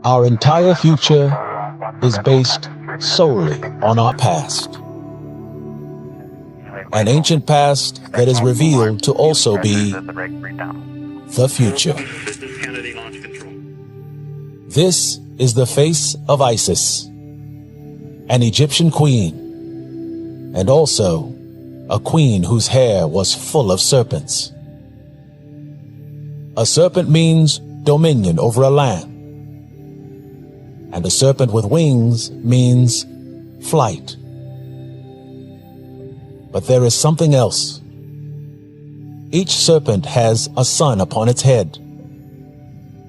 Our entire future is based solely on our past. An ancient past that is revealed to also be the future. This is the face of Isis, an Egyptian queen, and also a queen whose hair was full of serpents. A serpent means dominion over a land, and a serpent with wings means flight. But there is something else. Each serpent has a sun upon its head.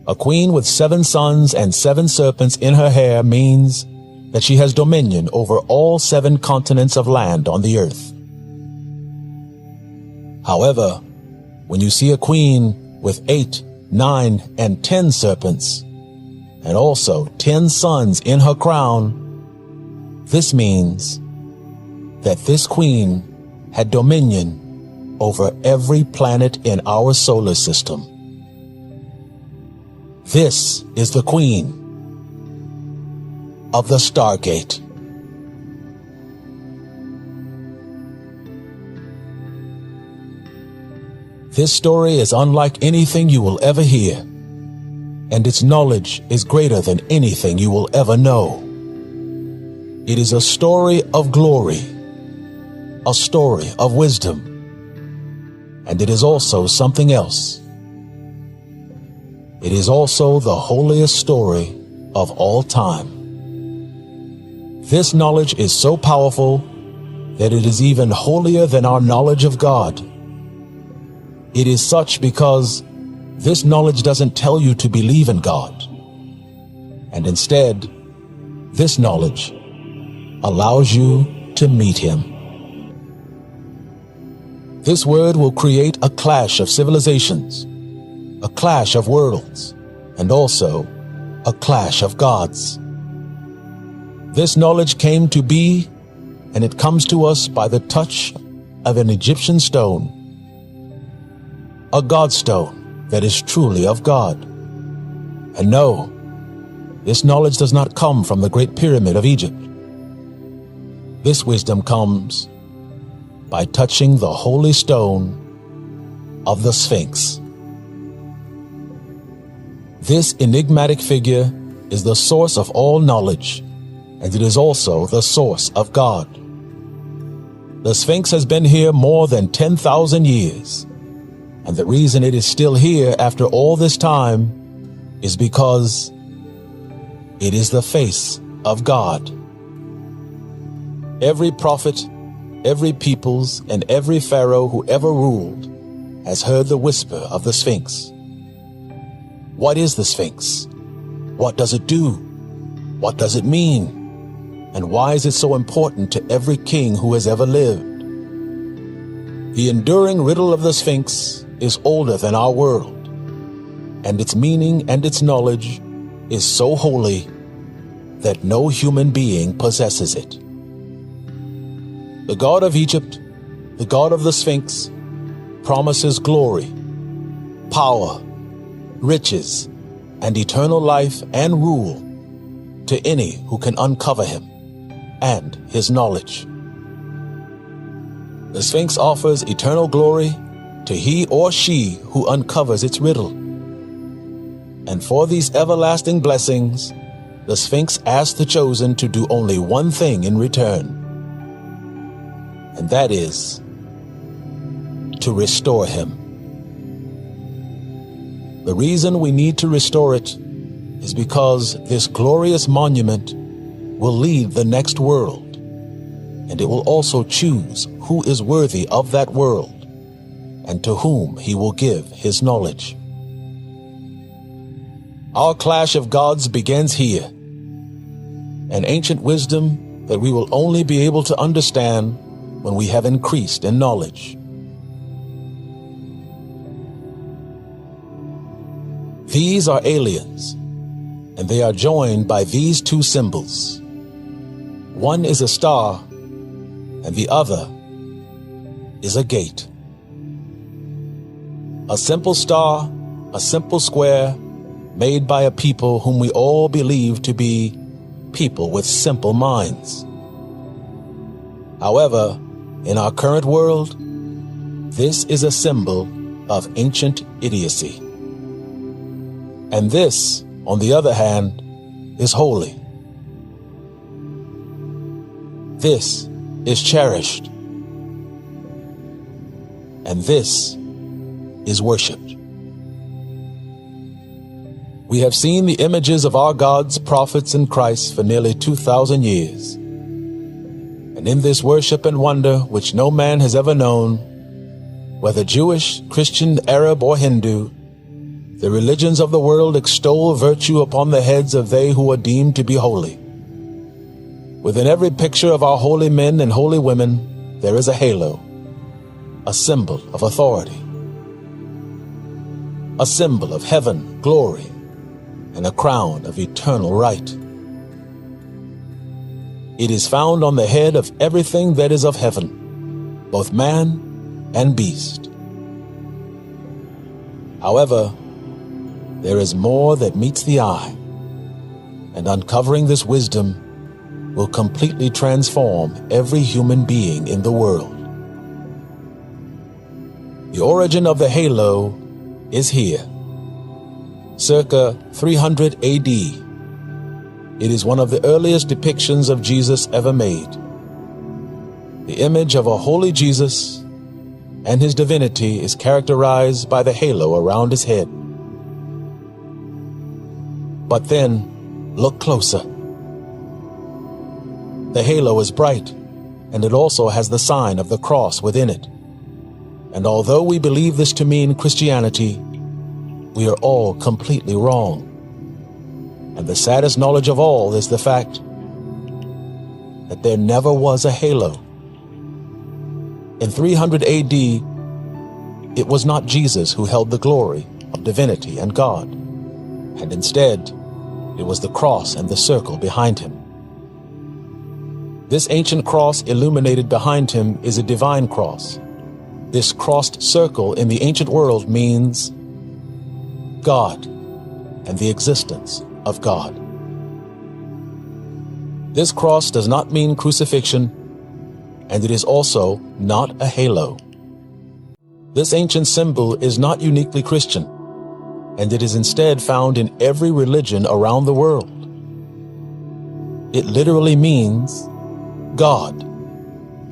A queen with 7 suns and 7 serpents in her hair means that she has dominion over all 7 continents of land on the earth. However, when you see a queen with 8, 9, and 10 serpents, and also 10 suns in her crown, this means that this queen had dominion over every planet in our solar system. This is the queen of the Stargate. This story is unlike anything you will ever hear, and its knowledge is greater than anything you will ever know. It is a story of glory, a story of wisdom, and it is also something else. It is also the holiest story of all time. This knowledge is so powerful that it is even holier than our knowledge of God. It is such because this knowledge doesn't tell you to believe in God, and instead, this knowledge allows you to meet Him. This word will create a clash of civilizations, a clash of worlds, and also a clash of gods. This knowledge came to be, and it comes to us by the touch of an Egyptian stone, a God stone that is truly of God. And no, this knowledge does not come from the Great Pyramid of Egypt. This wisdom comes by touching the holy stone of the Sphinx. This enigmatic figure is the source of all knowledge, and it is also the source of God. The Sphinx has been here more than 10,000 years, and the reason it is still here after all this time is because it is the face of God. Every prophet, every peoples, and every pharaoh who ever ruled has heard the whisper of the Sphinx. What is the Sphinx? What does it do? What does it mean? And why is it so important to every king who has ever lived? The enduring riddle of the Sphinx is older than our world, and its meaning and its knowledge is so holy that no human being possesses it. The God of Egypt, the God of the Sphinx, promises glory, power, riches, and eternal life and rule to any who can uncover him and his knowledge. The Sphinx offers eternal glory to he or she who uncovers its riddle. And for these everlasting blessings, the Sphinx asks the chosen to do only one thing in return, and that is to restore him. The reason we need to restore it is because this glorious monument will lead the next world, and it will also choose who is worthy of that world and to whom he will give his knowledge. Our clash of gods begins here, an ancient wisdom that we will only be able to understand when we have increased in knowledge. These are aliens, and they are joined by these 2 symbols. One is a star, and the other is a gate. A simple star, a simple square, made by a people whom we all believe to be people with simple minds. However, in our current world, this is a symbol of ancient idiocy. And this, on the other hand, is holy. This is cherished. And this is worshipped. We have seen the images of our gods, prophets, and Christ for nearly 2,000 years. And in this worship and wonder which no man has ever known, whether Jewish, Christian, Arab, or Hindu, the religions of the world extol virtue upon the heads of they who are deemed to be holy. Within every picture of our holy men and holy women, there is a halo, a symbol of authority, a symbol of heaven, glory, and a crown of eternal right. It is found on the head of everything that is of heaven, both man and beast. However, there is more that meets the eye, and uncovering this wisdom will completely transform every human being in the world. The origin of the halo is here, circa 300 AD. It is one of the earliest depictions of Jesus ever made. The image of a holy Jesus and his divinity is characterized by the halo around his head. But then, look closer. The halo is bright, and it also has the sign of the cross within it. And although we believe this to mean Christianity, we are all completely wrong. And the saddest knowledge of all is the fact that there never was a halo. In 300 AD, it was not Jesus who held the glory of divinity and God, and instead, it was the cross and the circle behind him. This ancient cross illuminated behind him is a divine cross. This crossed circle in the ancient world means God and the existence of God. This cross does not mean crucifixion, and it is also not a halo. This ancient symbol is not uniquely Christian, and it is instead found in every religion around the world. It literally means God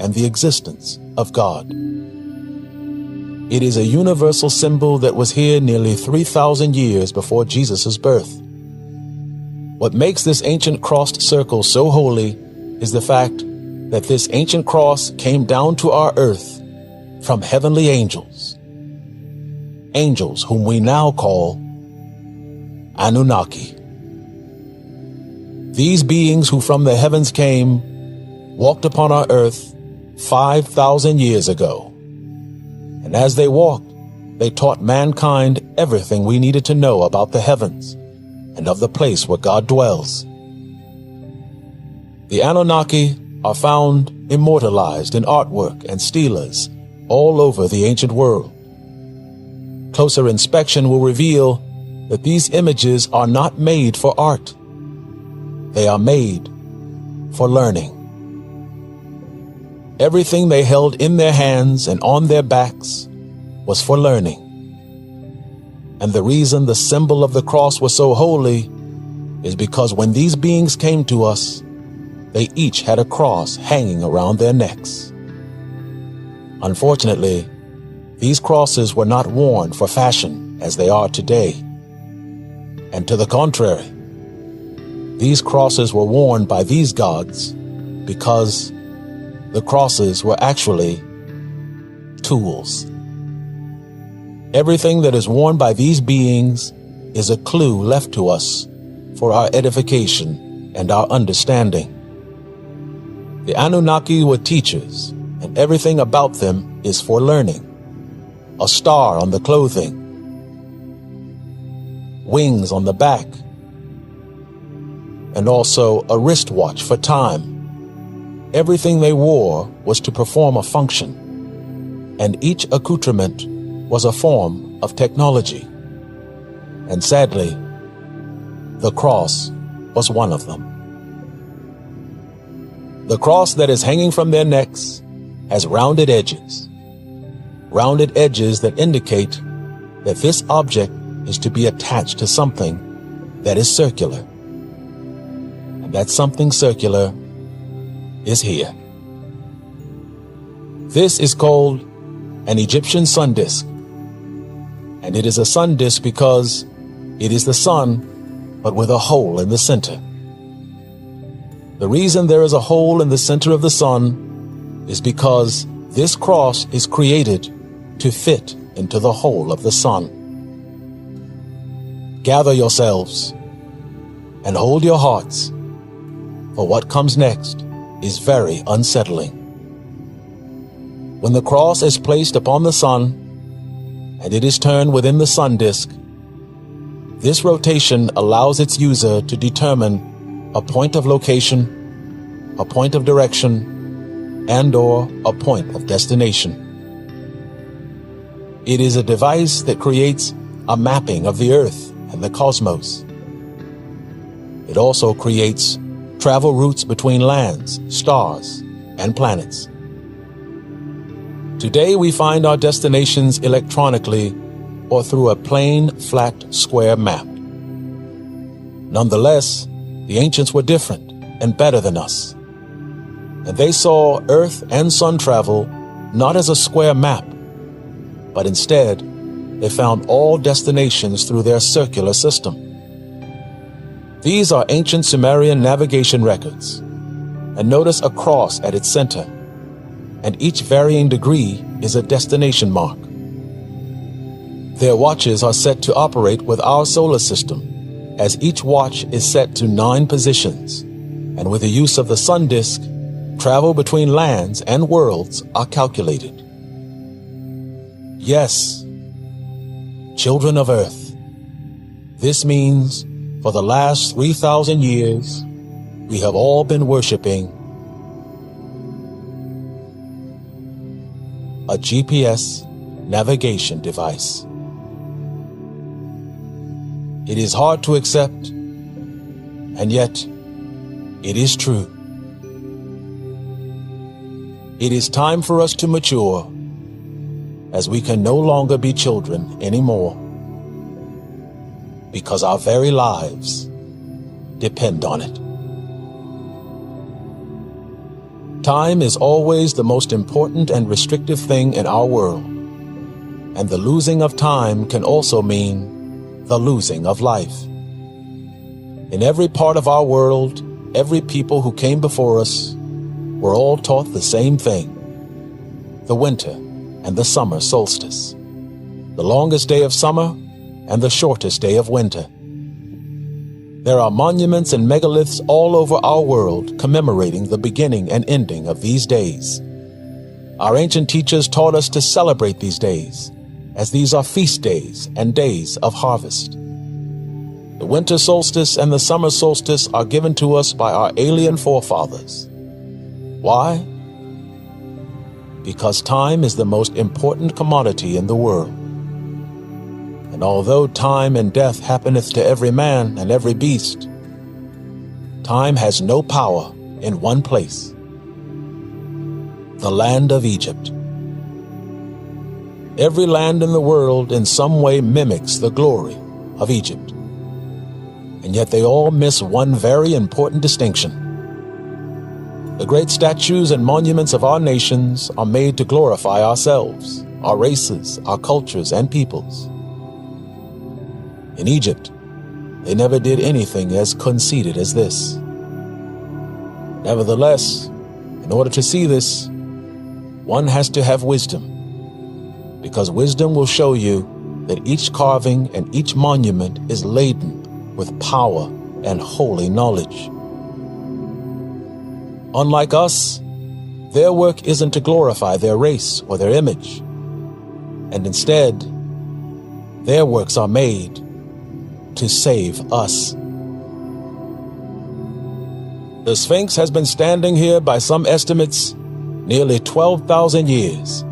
and the existence of God. It is a universal symbol that was here nearly 3,000 years before Jesus' birth. What makes this ancient crossed circle so holy is the fact that this ancient cross came down to our earth from heavenly angels. Angels whom we now call Anunnaki. These beings who from the heavens came walked upon our earth 5,000 years ago. And as they walked, they taught mankind everything we needed to know about the heavens and of the place where God dwells. The Anunnaki are found immortalized in artwork and stelas all over the ancient world. Closer inspection will reveal that these images are not made for art. They are made for learning. Everything they held in their hands and on their backs was for learning. And the reason the symbol of the cross was so holy is because when these beings came to us, they each had a cross hanging around their necks. Unfortunately, these crosses were not worn for fashion as they are today. And to the contrary, these crosses were worn by these gods because the crosses were actually tools. Everything that is worn by these beings is a clue left to us for our edification and our understanding. The Anunnaki were teachers, and everything about them is for learning. A star on the clothing, wings on the back, and also a wristwatch for time. Everything they wore was to perform a function, and each accoutrement was a form of technology. And sadly, The cross was one of them. The cross that is hanging from their necks has rounded edges that indicate that this object is to be attached to something that is circular. And that something circular is here. This is called an Egyptian sun disk. And it is a sun disk because it is the sun, but with a hole in the center. The reason there is a hole in the center of the sun is because this cross is created to fit into the hole of the sun. Gather yourselves and hold your hearts, for what comes next is very unsettling. When the cross is placed upon the sun and it is turned within the sun disk, this rotation allows its user to determine a point of location, a point of direction, and/or a point of destination. It is a device that creates a mapping of the Earth and the cosmos. It also creates travel routes between lands, stars, and planets. Today we find our destinations electronically or through a plain, flat, square map. Nonetheless, the ancients were different and better than us. And they saw Earth and sun travel not as a square map, but instead, they found all destinations through their circular system. These are ancient Sumerian navigation records, and notice a cross at its center, and each varying degree is a destination mark. Their watches are set to operate with our solar system, as each watch is set to 9 positions, and with the use of the sun disk, travel between lands and worlds are calculated. Yes, children of Earth, this means for the last 3,000 years, we have all been worshiping a GPS navigation device. It is hard to accept, and yet it is true. It is time for us to mature, as we can no longer be children anymore, because our very lives depend on it. Time is always the most important and restrictive thing in our world, and the losing of time can also mean the losing of life. In every part of our world, every people who came before us were all taught the same thing: the winter and the summer solstice, the longest day of summer and the shortest day of winter. There are monuments and megaliths all over our world commemorating the beginning and ending of these days. Our ancient teachers taught us to celebrate these days, as these are feast days and days of harvest. The winter solstice and the summer solstice are given to us by our alien forefathers. Why? Because time is the most important commodity in the world. And although time and death happeneth to every man and every beast, time has no power in one place: the land of Egypt. Every land in the world in some way mimics the glory of Egypt. And yet they all miss one very important distinction. The great statues and monuments of our nations are made to glorify ourselves, our races, our cultures, and peoples. In Egypt, they never did anything as conceited as this. Nevertheless, in order to see this, one has to have wisdom, because wisdom will show you that each carving and each monument is laden with power and holy knowledge. Unlike us, their work isn't to glorify their race or their image, and instead, their works are made to save us. The Sphinx has been standing here by some estimates nearly 12,000 years,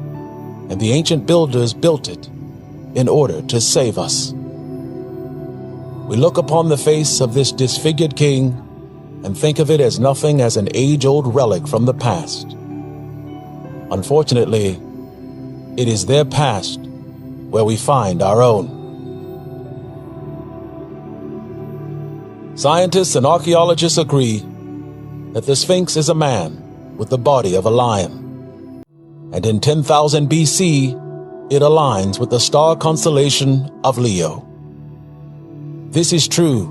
and the ancient builders built it in order to save us. We look upon the face of this disfigured king and think of it as nothing as an age-old relic from the past. Unfortunately, it is their past where we find our own. Scientists and archaeologists agree that the Sphinx is a man with the body of a lion. And in 10,000 BC, it aligns with the star constellation of Leo. This is true,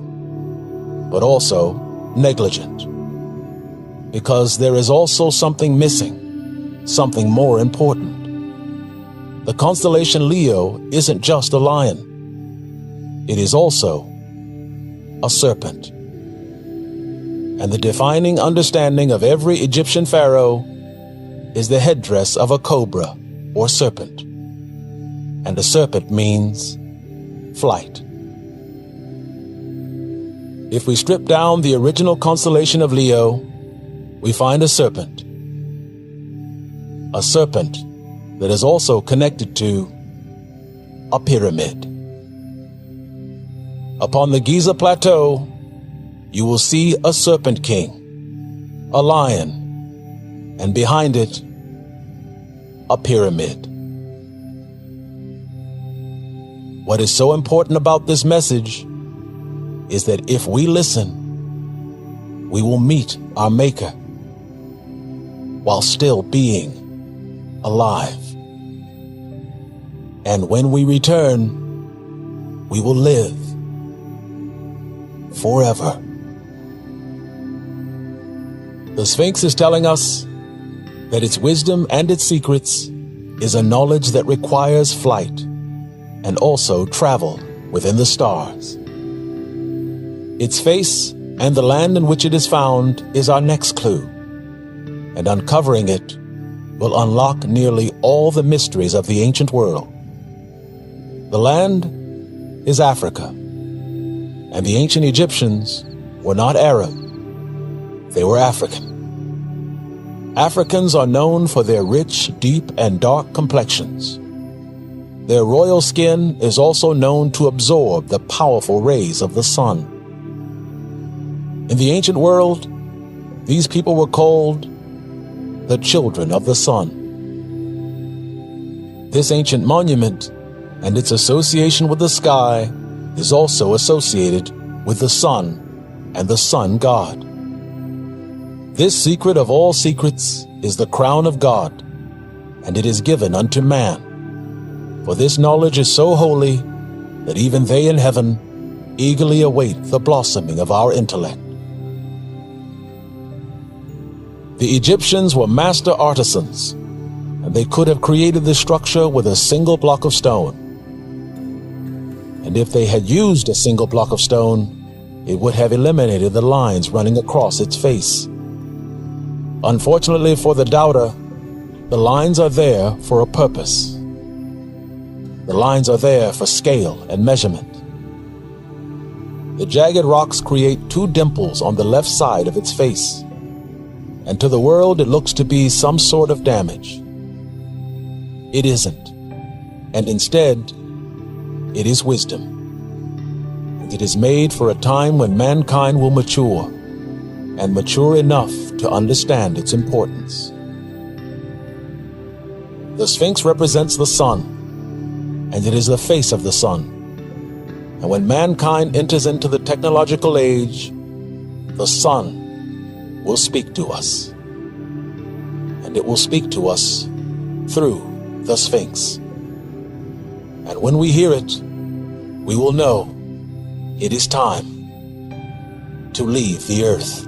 but also negligent, because there is also something missing, something more important. The constellation Leo isn't just a lion. It is also a serpent. And the defining understanding of every Egyptian pharaoh is the headdress of a cobra or serpent. And a serpent means flight. If we strip down the original constellation of Leo, we find a serpent. A serpent that is also connected to a pyramid. Upon the Giza Plateau, you will see a serpent king, a lion, and behind it, a pyramid. What is so important about this message is that if we listen, we will meet our Maker while still being alive. And when we return, we will live forever. The Sphinx is telling us that its wisdom and its secrets is a knowledge that requires flight and also travel within the stars. Its face and the land in which it is found is our next clue, and uncovering it will unlock nearly all the mysteries of the ancient world. The land is Africa, and the ancient Egyptians were not Arab, they were African. Africans are known for their rich, deep, and dark complexions. Their royal skin is also known to absorb the powerful rays of the sun. In the ancient world, these people were called the children of the sun. This ancient monument and its association with the sky is also associated with the sun and the sun god. This secret of all secrets is the crown of God, and it is given unto man. For this knowledge is so holy that even they in heaven eagerly await the blossoming of our intellect. The Egyptians were master artisans, and they could have created this structure with a single block of stone. And if they had used a single block of stone, it would have eliminated the lines running across its face. Unfortunately for the doubter, the lines are there for a purpose. The lines are there for scale and measurement. The jagged rocks create two dimples on the left side of its face, and to the world it looks to be some sort of damage. It isn't, and instead, it is wisdom. And it is made for a time when mankind will mature, and mature enough to understand its importance. The Sphinx represents the sun, and it is the face of the sun. And when mankind enters into the technological age, the sun will speak to us. And it will speak to us through the Sphinx. And when we hear it, we will know it is time to leave the earth.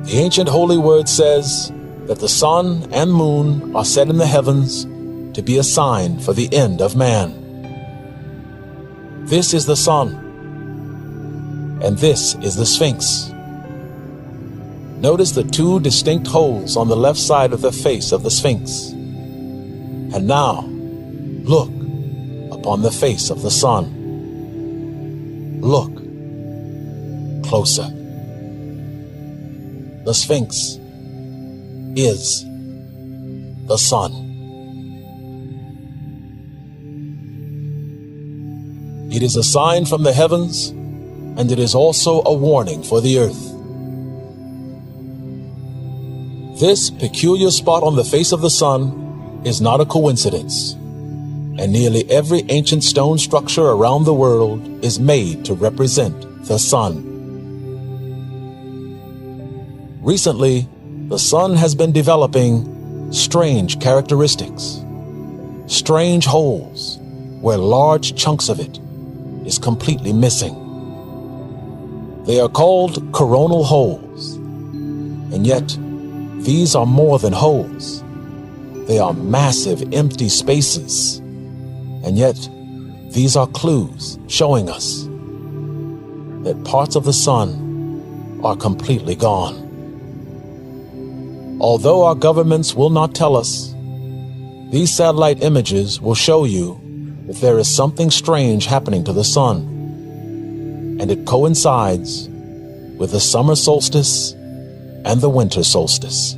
The ancient holy word says that the sun and moon are set in the heavens to be a sign for the end of man. This is the sun, and this is the Sphinx. Notice the two distinct holes on the left side of the face of the Sphinx. And now, look upon the face of the sun. Look closer. The Sphinx is the sun. It is a sign from the heavens, and it is also a warning for the earth. This peculiar spot on the face of the sun is not a coincidence, and nearly every ancient stone structure around the world is made to represent the sun. Recently, the sun has been developing strange characteristics, strange holes where large chunks of it is completely missing. They are called coronal holes, and yet these are more than holes. They are massive empty spaces, and yet these are clues showing us that parts of the sun are completely gone. Although our governments will not tell us, these satellite images will show you that there is something strange happening to the sun, and it coincides with the summer solstice and the winter solstice.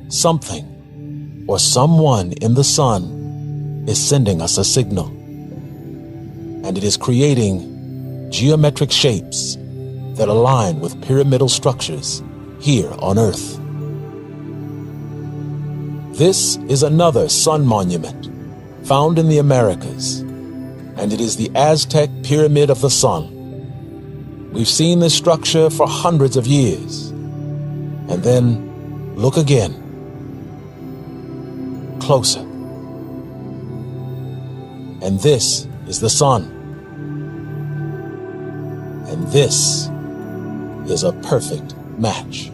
Something or someone in the sun is sending us a signal, and it is creating geometric shapes that align with pyramidal structures here on Earth. This is another sun monument found in the Americas, and it is the Aztec Pyramid of the Sun. We've seen this structure for hundreds of years. And then look again. Closer. And this is the sun. And this is a perfect match.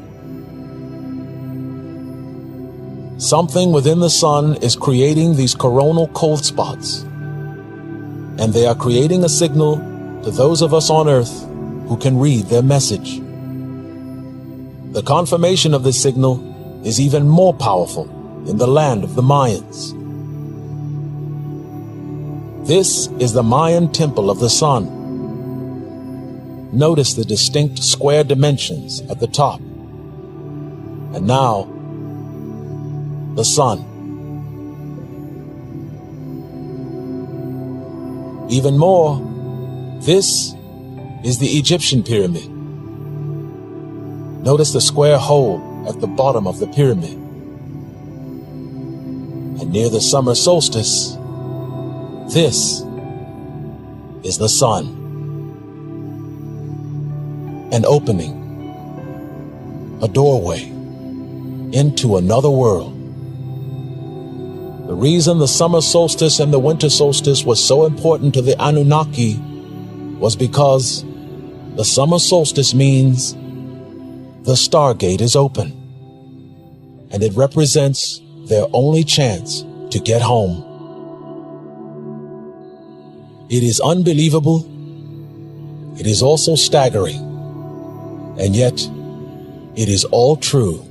Something within the sun is creating these coronal cold spots, and they are creating a signal to those of us on Earth who can read their message. The confirmation of this signal is even more powerful in the land of the Mayans. This is the Mayan temple of the sun. Notice the distinct square dimensions at the top. And now, the sun. Even more, this is the Egyptian pyramid. Notice the square hole at the bottom of the pyramid. And near the summer solstice, this is the sun. An opening, a doorway into another world. The reason the summer solstice and the winter solstice was so important to the Anunnaki was because the summer solstice means the Stargate is open, and it represents their only chance to get home. It is unbelievable. It is also staggering, and yet it is all true.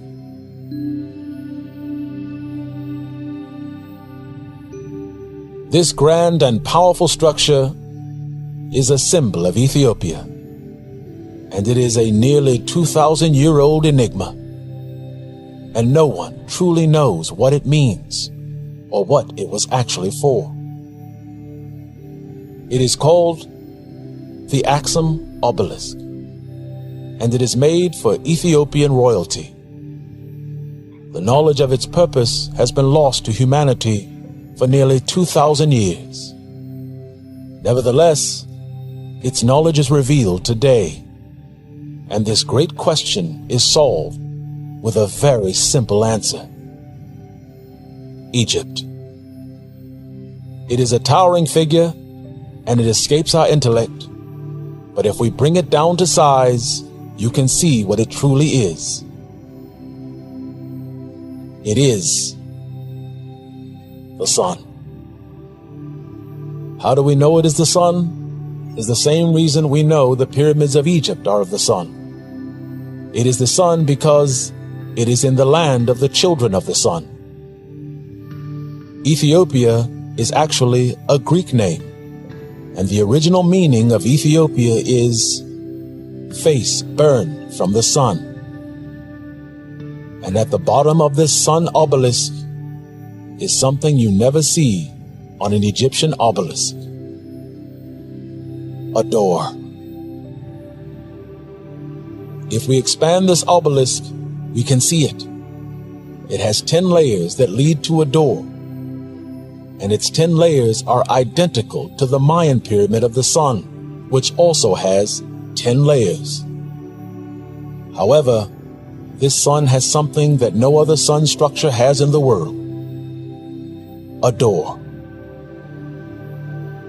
This grand and powerful structure is a symbol of Ethiopia, and it is a nearly 2,000-year-old enigma, and no one truly knows what it means or what it was actually for. It is called the Axum obelisk, and it is made for Ethiopian royalty. The knowledge of its purpose has been lost to humanity for nearly 2,000 years. Nevertheless, its knowledge is revealed today, and this great question is solved with a very simple answer. Egypt. It is a towering figure, and it escapes our intellect, but if we bring it down to size, you can see what it truly is. It is the sun. How do we know it is the sun? It is the same reason we know the pyramids of Egypt are of the sun. It is the sun because it is in the land of the children of the sun. Ethiopia is actually a Greek name, and the original meaning of Ethiopia is face burned from the sun. And at the bottom of this sun obelisk is something you never see on an Egyptian obelisk. a door. If we expand this obelisk, we can see it. It has 10 layers that lead to a door, and its 10 layers are identical to the Mayan pyramid of the sun, which also has 10 layers. However, this sun has something that no other sun structure has in the world: a door.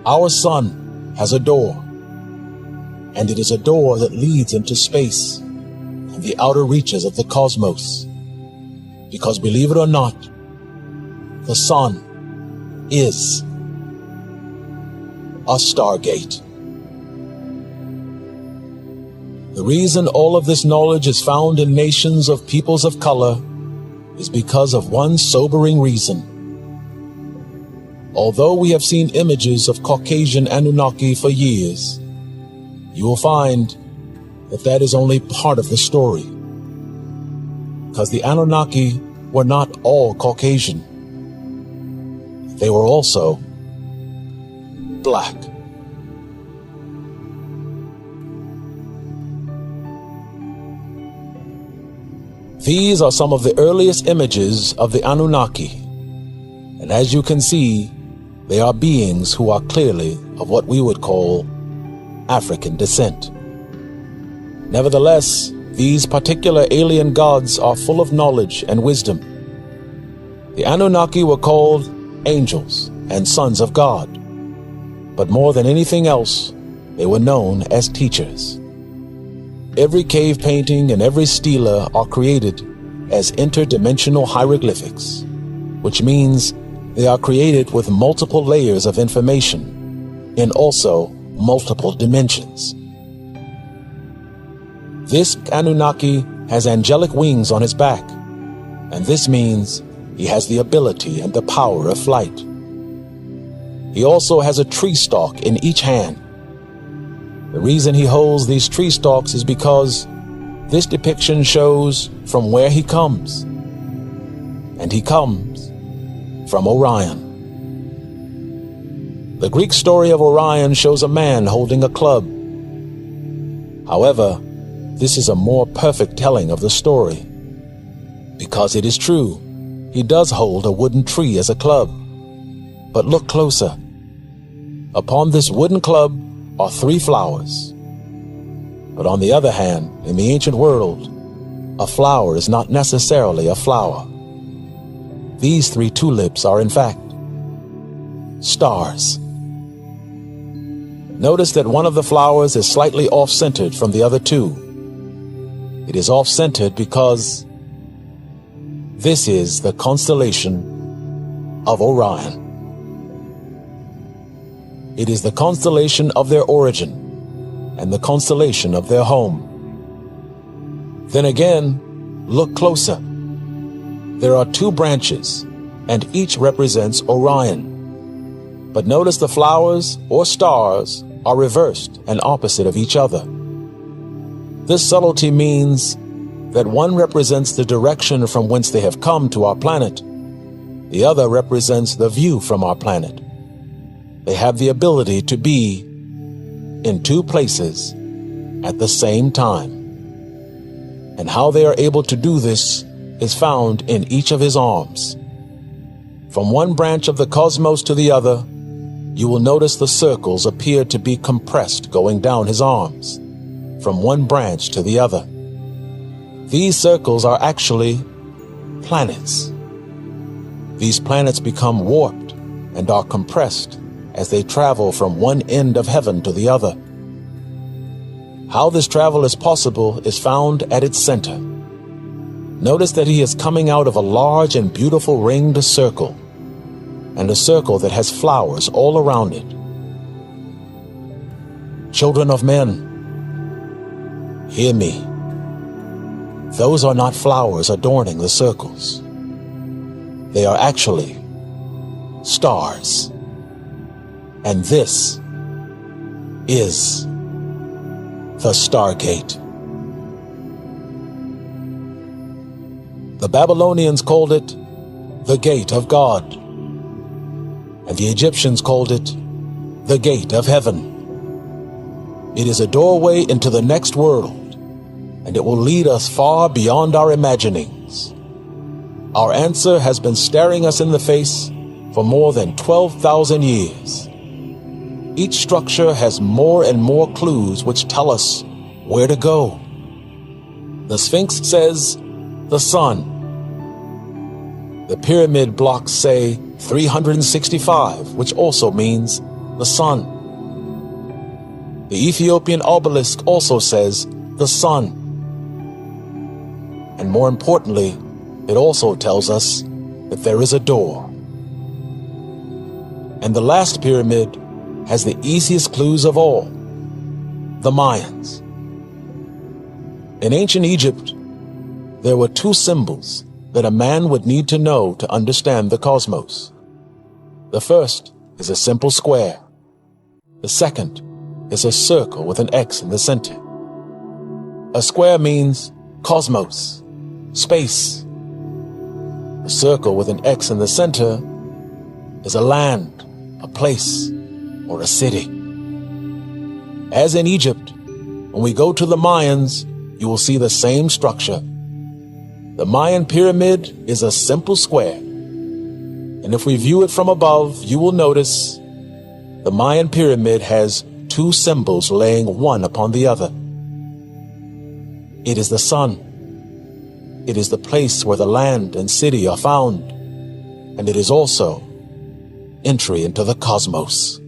Our sun has a door, and it is a door that leads into space and the outer reaches of the cosmos. Because believe it or not, the sun is a Stargate. The reason all of this knowledge is found in nations of peoples of color is because of one sobering reason. Although we have seen images of Caucasian Anunnaki for years, you will find that that is only part of the story. Because the Anunnaki were not all Caucasian. They were also black. These are some of the earliest images of the Anunnaki, and as you can see, they are beings who are clearly of what we would call African descent. Nevertheless, these particular alien gods are full of knowledge and wisdom. The Anunnaki were called angels and sons of God, but more than anything else, they were known as teachers. Every cave painting and every stela are created as interdimensional hieroglyphics, which means they are created with multiple layers of information in also multiple dimensions. This Anunnaki has angelic wings on his back, and this means he has the ability and the power of flight. He also has a tree stalk in each hand. The reason he holds these tree stalks is because this depiction shows from where he comes, and he comes from Orion. The Greek story of Orion shows a man holding a club. However, this is a more perfect telling of the story, because it is true, he does hold a wooden tree as a club. But look closer. Upon this wooden club are 3 flowers. But on the other hand, in the ancient world, a flower is not necessarily a flower. These 3 tulips are in fact stars. Notice that one of the flowers is slightly off-centered from the other 2. It is off-centered because this is the constellation of Orion. It is the constellation of their origin and the constellation of their home. Then again, look closer. There are 2 branches, and each represents Orion. But notice the flowers or stars are reversed and opposite of each other. This subtlety means that one represents the direction from whence they have come to our planet. The other represents the view from our planet. They have the ability to be in 2 places at the same time. And how they are able to do this is found in each of his arms. From one branch of the cosmos to the other, you will notice the circles appear to be compressed going down his arms, from one branch to the other. These circles are actually planets. These planets become warped and are compressed as they travel from one end of heaven to the other. How this travel is possible is found at its center. Notice that he is coming out of a large and beautiful ringed circle, and a circle that has flowers all around it. Children of men, hear me. Those are not flowers adorning the circles. They are actually stars. And this is the Stargate. The Babylonians called it the Gate of God, and the Egyptians called it the Gate of Heaven. It is a doorway into the next world, and it will lead us far beyond our imaginings. Our answer has been staring us in the face for more than 12,000 years. Each structure has more and more clues which tell us where to go. The Sphinx says, the sun. The pyramid blocks say 365, which also means the sun. The Ethiopian obelisk also says the sun. And more importantly, it also tells us that there is a door. And the last pyramid has the easiest clues of all, the Mayans. In ancient Egypt, there were two symbols that a man would need to know to understand the cosmos. The first is a simple square. The second is a circle with an X in the center. A square means cosmos, space. A circle with an X in the center is a land, a place, or a city. As in Egypt, when we go to the Mayans, you will see the same structure. The Mayan pyramid is a simple square, and if we view it from above, you will notice the Mayan pyramid has two symbols laying one upon the other. It is the sun. It is the place where the land and city are found, and it is also entry into the cosmos.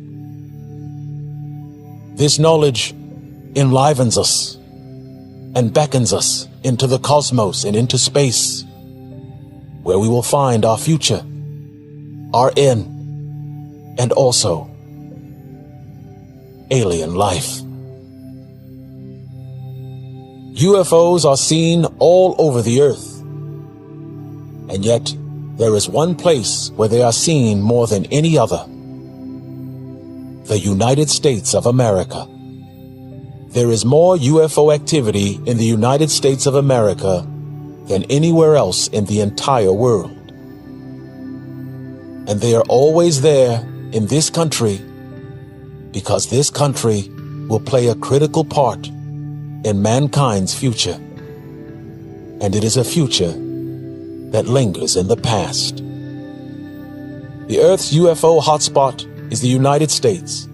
This knowledge enlivens us and beckons us into the cosmos and into space, where we will find our future, our end, and also alien life. UFOs are seen all over the earth, and yet there is one place where they are seen more than any other: the United States of America. There is more UFO activity in the United States of America than anywhere else in the entire world. And they are always there in this country because this country will play a critical part in mankind's future. And it is a future that lingers in the past. The Earth's UFO hotspot is the United States,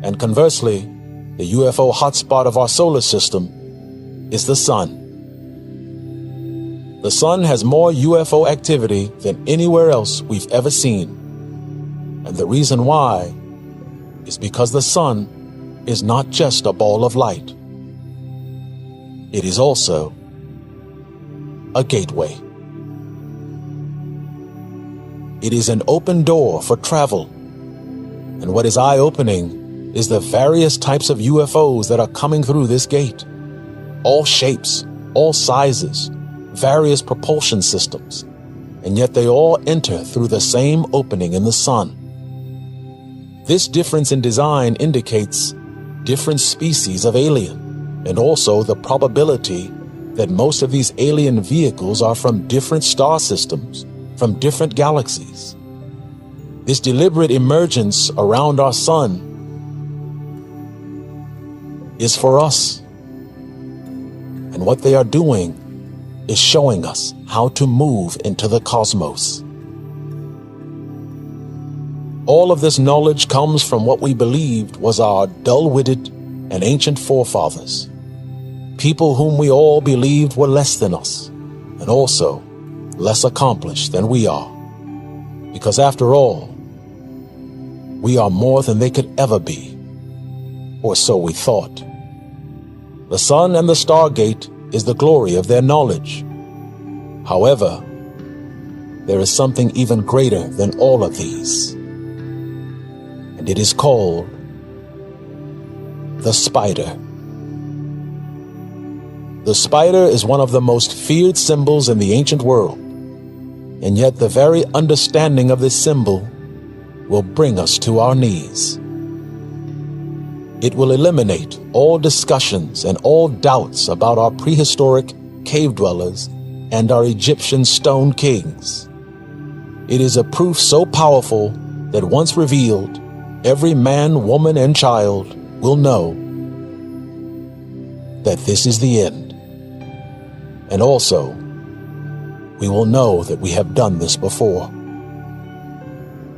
and conversely, the UFO hotspot of our solar system is the sun. The sun has more UFO activity than anywhere else we've ever seen. And the reason why is because the sun is not just a ball of light. It is also a gateway. It is an open door for travel. And what is eye-opening is the various types of UFOs that are coming through this gate. All shapes, all sizes, various propulsion systems, and yet they all enter through the same opening in the sun. This difference in design indicates different species of alien, and also the probability that most of these alien vehicles are from different star systems, from different galaxies. This deliberate emergence around our sun is for us. And what they are doing is showing us how to move into the cosmos. All of this knowledge comes from what we believed was our dull-witted and ancient forefathers, people whom we all believed were less than us, and also less accomplished than we are. Because after all, we are more than they could ever be. Or so we thought. The sun and the Stargate is the glory of their knowledge. However, there is something even greater than all of these. And it is called the spider. The spider is one of the most feared symbols in the ancient world. And yet the very understanding of this symbol will bring us to our knees. It will eliminate all discussions and all doubts about our prehistoric cave dwellers and our Egyptian stone kings. It is a proof so powerful that once revealed, every man, woman, and child will know that this is the end. And also, we will know that we have done this before.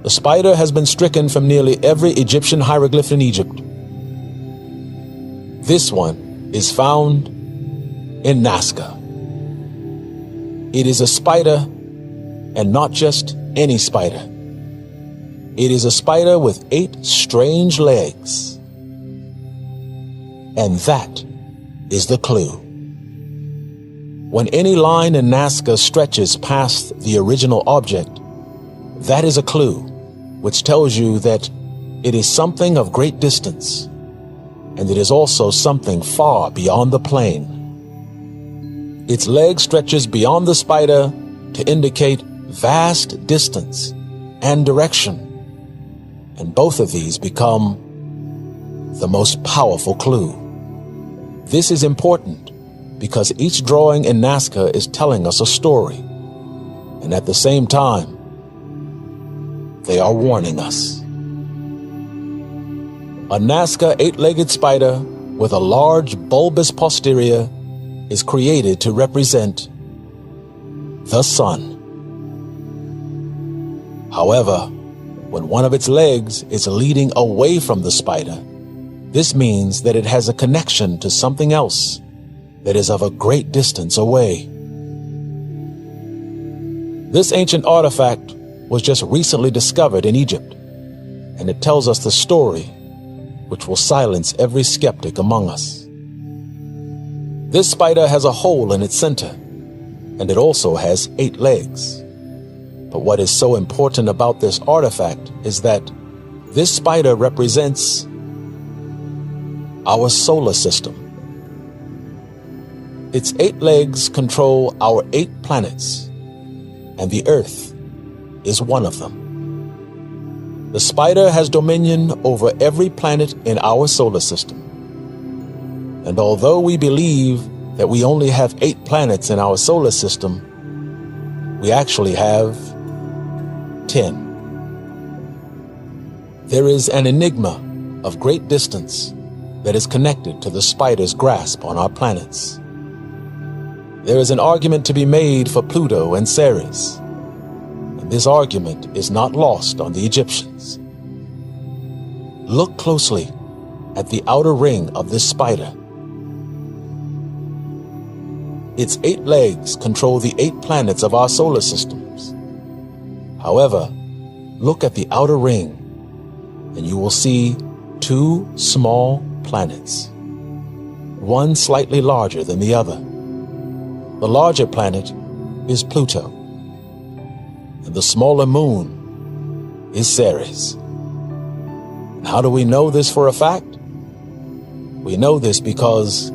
The spider has been stricken from nearly every Egyptian hieroglyph in Egypt. This one is found in Nazca. It is a spider, and not just any spider. It is a spider with 8 strange legs. And that is the clue. When any line in Nazca stretches past the original object, that is a clue, which tells you that it is something of great distance, and it is also something far beyond the plane. Its leg stretches beyond the spider to indicate vast distance and direction, and both of these become the most powerful clue. This is important because each drawing in Nazca is telling us a story, and at the same time, they are warning us. A Nazca 8-legged spider with a large bulbous posterior is created to represent the sun. However, when one of its legs is leading away from the spider, this means that it has a connection to something else that is of a great distance away. This ancient artifact was just recently discovered in Egypt, and it tells us the story which will silence every skeptic among us. This spider has a hole in its center, and it also has 8 legs. But what is so important about this artifact is that this spider represents our solar system. Its 8 legs control our 8 planets, and the Earth is one of them. The spider has dominion over every planet in our solar system. And although we believe that we only have 8 planets in our solar system, we actually have 10. There is an enigma of great distance that is connected to the spider's grasp on our planets. There is an argument to be made for Pluto and Ceres, and this argument is not lost on the Egyptians. Look closely at the outer ring of this spider. Its 8 legs control the 8 planets of our solar systems. However, look at the outer ring, and you will see 2 small planets, one slightly larger than the other. The larger planet is Pluto, and the smaller moon is Ceres. And how do we know this for a fact? We know this because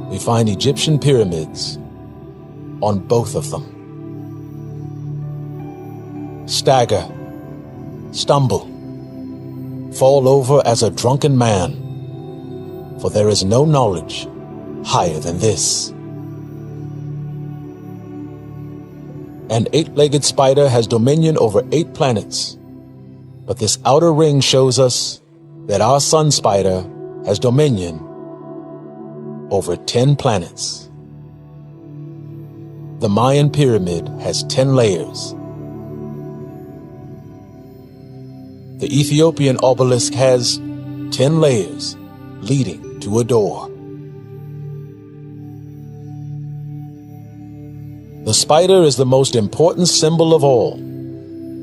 we find Egyptian pyramids on both of them. Stagger, stumble, fall over as a drunken man, for there is no knowledge higher than this. An 8-legged spider has dominion over 8 planets, but this outer ring shows us that our sun spider has dominion over 10 planets. The Mayan pyramid has 10 layers. The Ethiopian obelisk has 10 layers leading to a door. The spider is the most important symbol of all,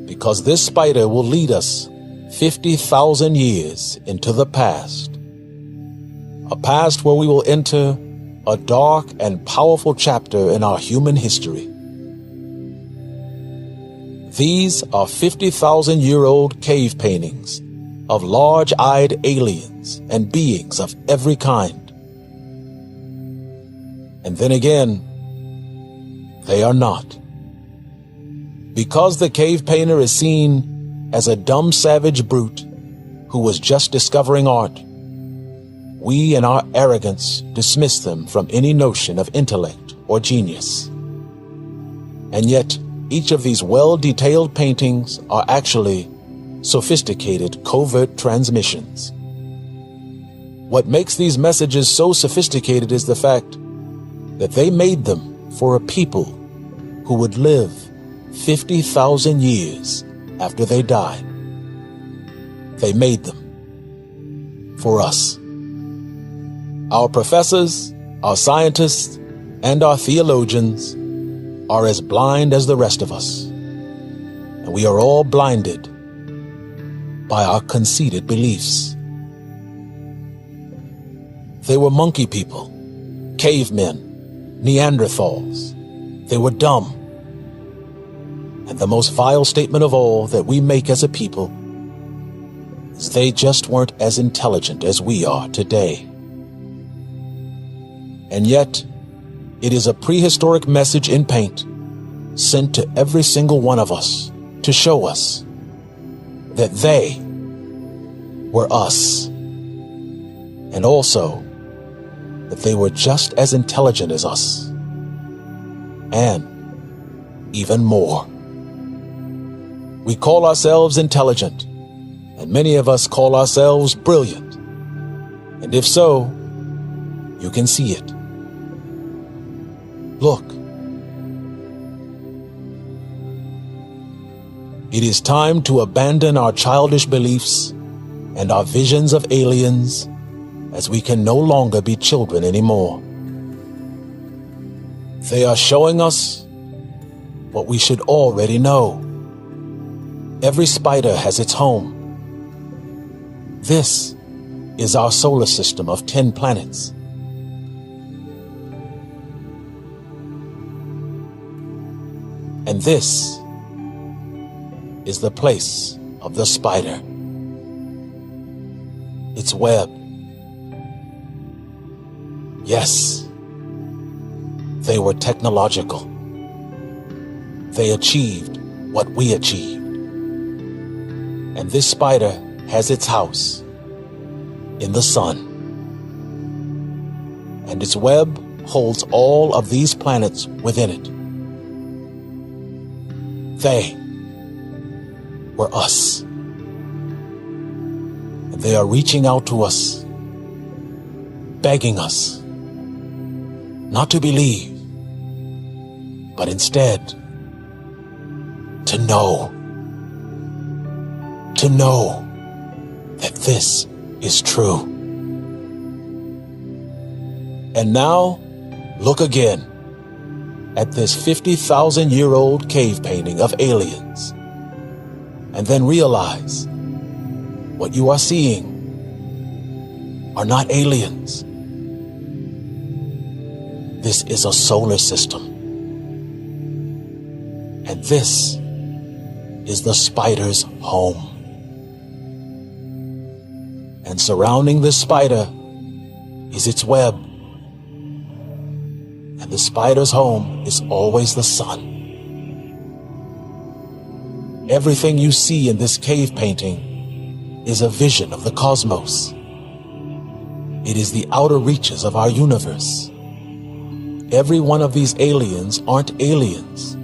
because this spider will lead us 50,000 years into the past. A past where we will enter a dark and powerful chapter in our human history. These are 50,000-year-old cave paintings of large-eyed aliens and beings of every kind. And then again, they are not. Because the cave painter is seen as a dumb savage brute who was just discovering art, we in our arrogance dismiss them from any notion of intellect or genius. And yet, each of these well-detailed paintings are actually sophisticated covert transmissions. What makes these messages so sophisticated is the fact that they made them for a people who would live 50,000 years after they died. They made them for us. Our professors, our scientists, and our theologians are as blind as the rest of us, and we are all blinded by our conceited beliefs. They were monkey people, cavemen, Neanderthals. They were dumb. And the most vile statement of all that we make as a people is they just weren't as intelligent as we are today. And yet, it is a prehistoric message in paint sent to every single one of us to show us that they were us, and also that they were just as intelligent as us, and even more. We call ourselves intelligent, and many of us call ourselves brilliant. And if so, you can see it. Look. It is time to abandon our childish beliefs and our visions of aliens, as we can no longer be children anymore. They are showing us what we should already know. Every spider has its home. This is our solar system of 10 planets. And this is the place of the spider. Its web. Yes, they were technological. They achieved what we achieved. And this spider has its house in the sun. And its web holds all of these planets within it. They were us. And they are reaching out to us, begging us not to believe, but instead to know that this is true. And now, look again at this 50,000-year-old cave painting of aliens, and then realize what you are seeing are not aliens. This is a solar system. And this is the spider's home. And surrounding this spider is its web. And the spider's home is always the sun. Everything you see in this cave painting is a vision of the cosmos. It is the outer reaches of our universe. Every one of these aliens aren't aliens.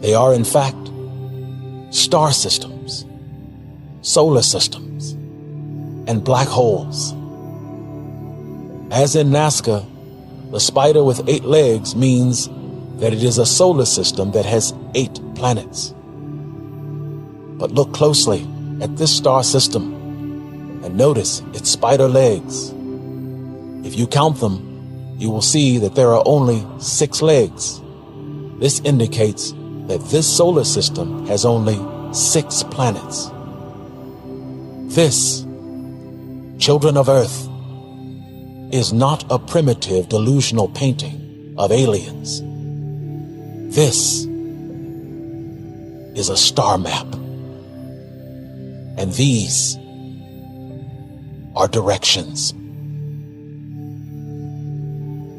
They are, in fact, star systems, solar systems, and black holes. As in Nazca, the spider with 8 legs means that it is a solar system that has 8 planets. But look closely at this star system and notice its spider legs. If you count them, you will see that there are only 6 legs. This indicates that this solar system has only 6 planets. This, children of Earth, is not a primitive delusional painting of aliens. This is a star map. And these are directions.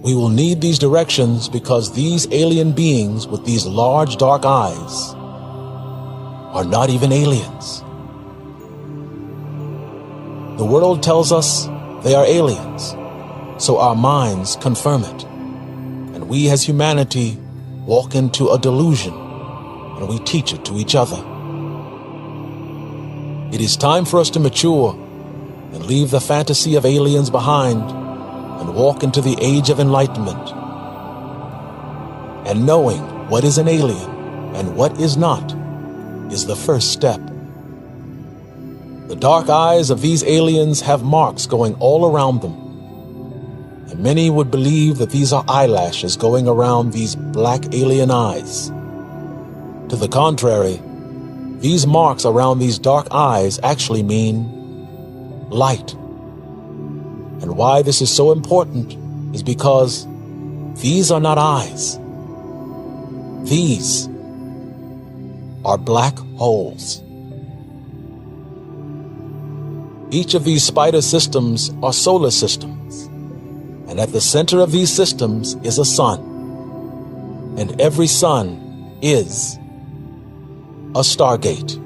We will need these directions because these alien beings with these large dark eyes are not even aliens. The world tells us they are aliens, so our minds confirm it. And we as humanity walk into a delusion and we teach it to each other. It is time for us to mature and leave the fantasy of aliens behind and walk into the age of enlightenment. And knowing what is an alien and what is not is the first step. The dark eyes of these aliens have marks going all around them, and many would believe that these are eyelashes going around these black alien eyes. To the contrary, these marks around these dark eyes actually mean light. And why this is so important is because these are not eyes. These are black holes. Each of these spider systems are solar systems, and at the center of these systems is a sun, and every sun is a Stargate.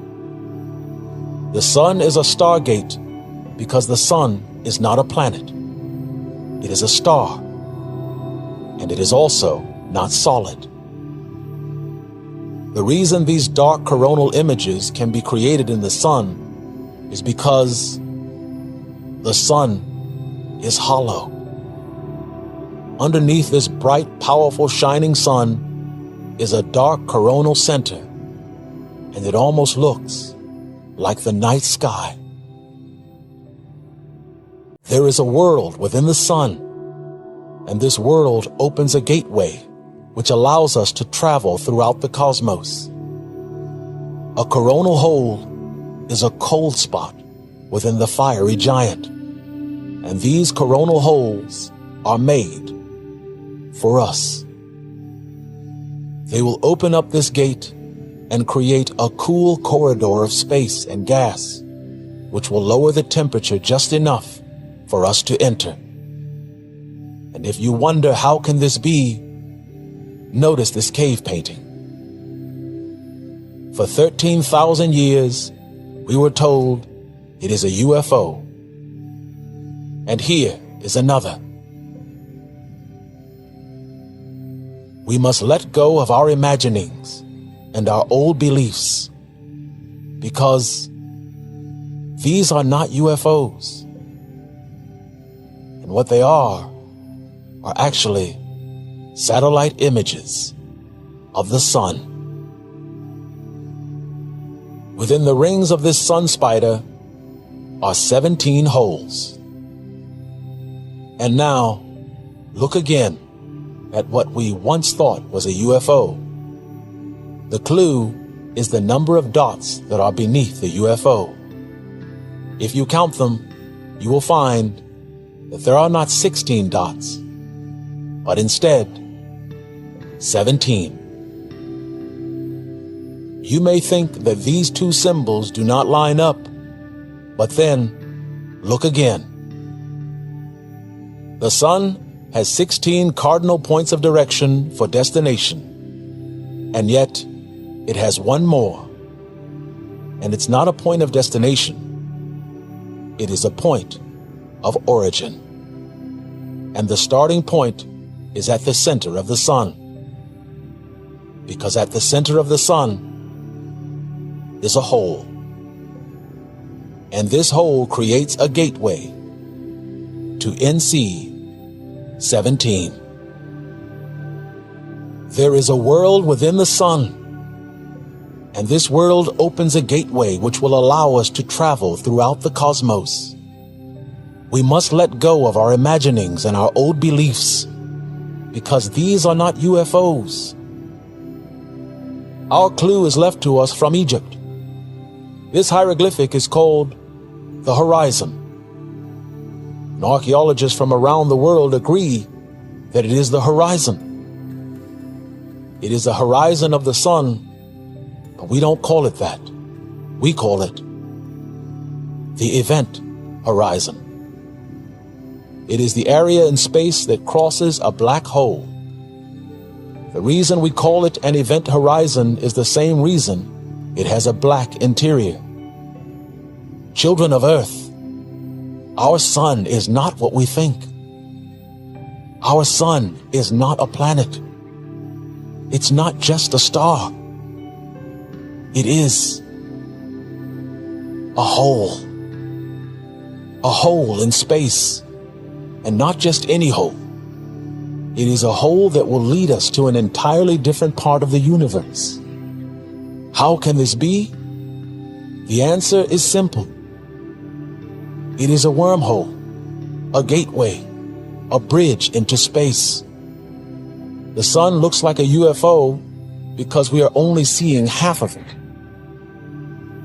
The sun is a Stargate because the sun is not a planet. It is a star, and it is also not solid. The reason these dark coronal images can be created in the sun is because the sun is hollow. Underneath this bright, powerful, shining sun is a dark coronal center, and it almost looks like the night sky. There is a world within the sun, and this world opens a gateway which allows us to travel throughout the cosmos. A coronal hole is a cold spot within the fiery giant, and these coronal holes are made for us. They will open up this gate and create a cool corridor of space and gas, which will lower the temperature just enough for us to enter. And if you wonder how can this be, notice this cave painting. For 13,000 years, we were told it is a UFO. And here is another. We must let go of our imaginings and our old beliefs, because these are not UFOs. And what they are actually satellite images of the sun. Within the rings of this sun spider are 17 holes. And now, look again at what we once thought was a UFO. The clue is the number of dots that are beneath the UFO. If you count them, you will find that there are not 16 dots, but instead 17. You may think that these two symbols do not line up, but then look again. The sun has 16 cardinal points of direction for destination, and yet it has one more. And it's not a point of destination. It is a point of origin. And the starting point is at the center of the sun. Because at the center of the sun is a hole. And this hole creates a gateway to NC-17. There is a world within the sun, and this world opens a gateway which will allow us to travel throughout the cosmos. We must let go of our imaginings and our old beliefs, because these are not UFOs. Our clue is left to us from Egypt. This hieroglyphic is called the horizon. And archaeologists from around the world agree that it is the horizon. It is the horizon of the sun, but we don't call it that. We call it the event horizon. It is the area in space that crosses a black hole. The reason we call it an event horizon is the same reason it has a black interior. Children of Earth, our sun is not what we think. Our sun is not a planet. It's not just a star. It is a hole. a hole in space, and not just any hole. It is a hole that will lead us to an entirely different part of the universe. How can this be? The answer is simple. It is a wormhole, a gateway, a bridge into space. The sun looks like a UFO because we are only seeing half of it.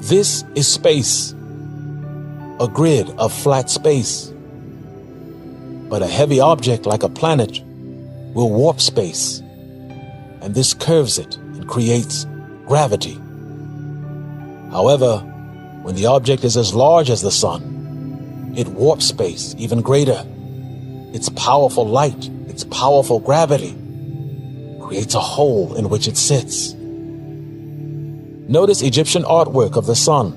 This is space, a grid of flat space. But a heavy object like a planet will warp space, and this curves it and creates gravity. However, when the object is as large as the sun, it warps space even greater. Its powerful light, its powerful gravity, creates a hole in which it sits. Notice Egyptian artwork of the sun.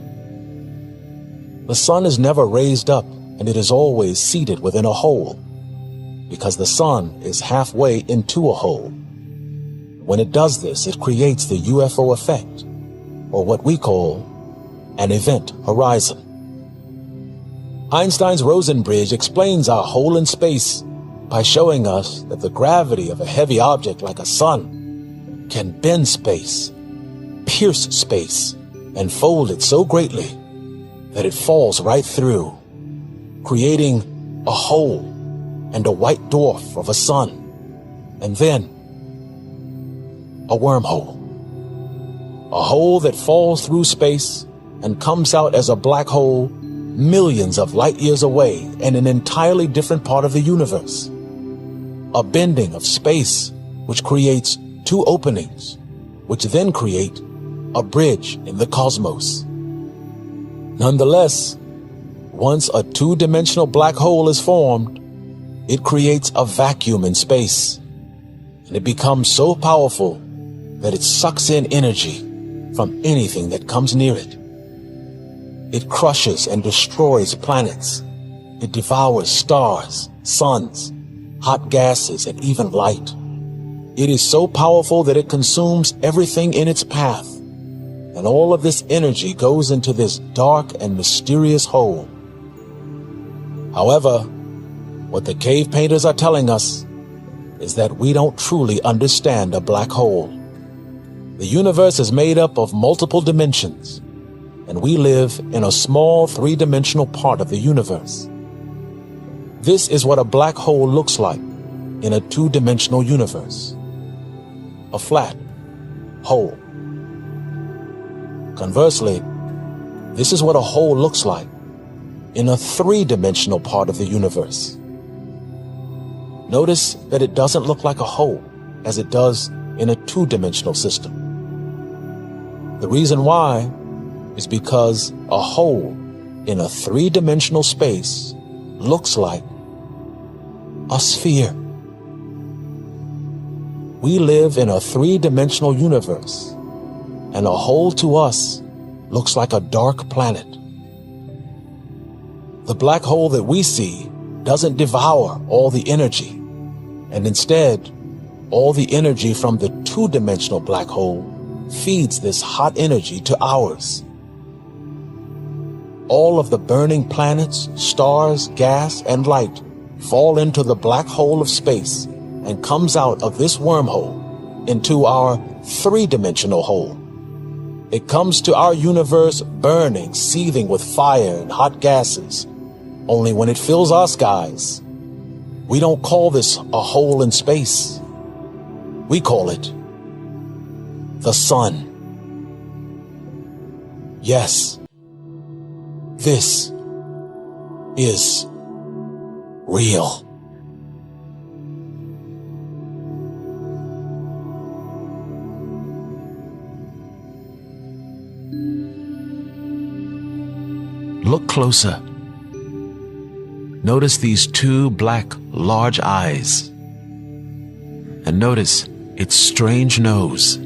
The sun is never raised up, and it is always seated within a hole, because the sun is halfway into a hole. When it does this, it creates the UFO effect, or what we call an event horizon. Einstein's Rosen bridge explains our hole in space by showing us that the gravity of a heavy object like a sun can bend space, pierce space, and fold it so greatly that it falls right through, creating a hole and a white dwarf of a sun, and then a wormhole. A hole that falls through space and comes out as a black hole millions of light years away in an entirely different part of the universe. A bending of space which creates two openings, which then create a bridge in the cosmos. Nonetheless, once a two-dimensional black hole is formed, it creates a vacuum in space, and it becomes so powerful that it sucks in energy from anything that comes near it. It crushes and destroys planets. It devours stars, suns, hot gases, and even light. It is so powerful that it consumes everything in its path, and all of this energy goes into this dark and mysterious hole. However, what the cave painters are telling us is that we don't truly understand a black hole. The universe is made up of multiple dimensions, and we live in a small three-dimensional part of the universe. This is what a black hole looks like in a two-dimensional universe. A flat hole. Conversely, this is what a hole looks like in a three-dimensional part of the universe. Notice that it doesn't look like a hole as it does in a two-dimensional system. The reason why is because a hole in a three-dimensional space looks like a sphere. We live in a three-dimensional universe, and a hole to us looks like a dark planet. The black hole that we see doesn't devour all the energy, and instead, all the energy from the two-dimensional black hole feeds this hot energy to ours. All of the burning planets, stars, gas, and light fall into the black hole of space and comes out of this wormhole into our three-dimensional hole. It comes to our universe burning, seething with fire and hot gases. Only when it fills our skies, we don't call this a hole in space. We call it the sun. Yes, this is real. Look closer. Notice these two black, large eyes. And notice its strange nose.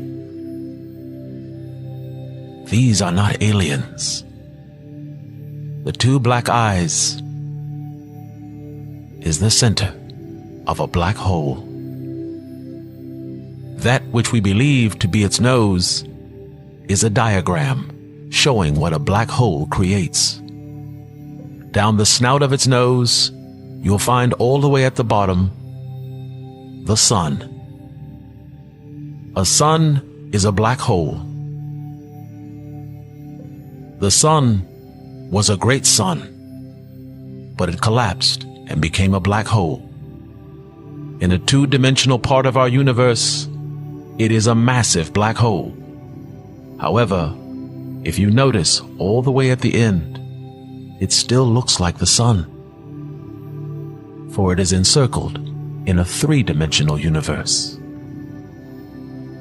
These are not aliens. The two black eyes is the center of a black hole. That which we believe to be its nose is a diagram showing what a black hole creates. down the snout of its nose, you'll find all the way at the bottom, the sun. A sun is a black hole. The sun was a great sun, but it collapsed and became a black hole. In a two-dimensional part of our universe, it is a massive black hole. However, if you notice all the way at the end, it still looks like the sun, for it is encircled in a three-dimensional universe.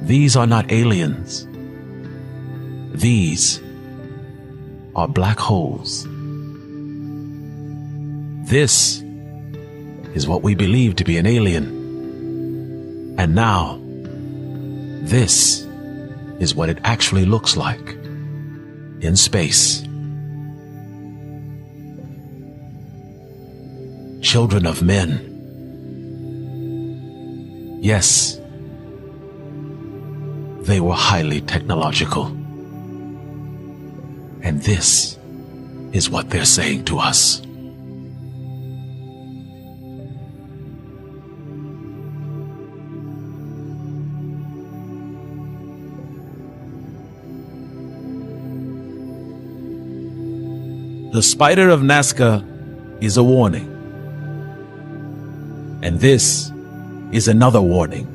These are not aliens. These are black holes. This is what we believe to be an alien. And now, this is what it actually looks like in space. Children of men. Yes, they were highly technological. And this is what they're saying to us. The spider of Nazca is a warning. And this is another warning.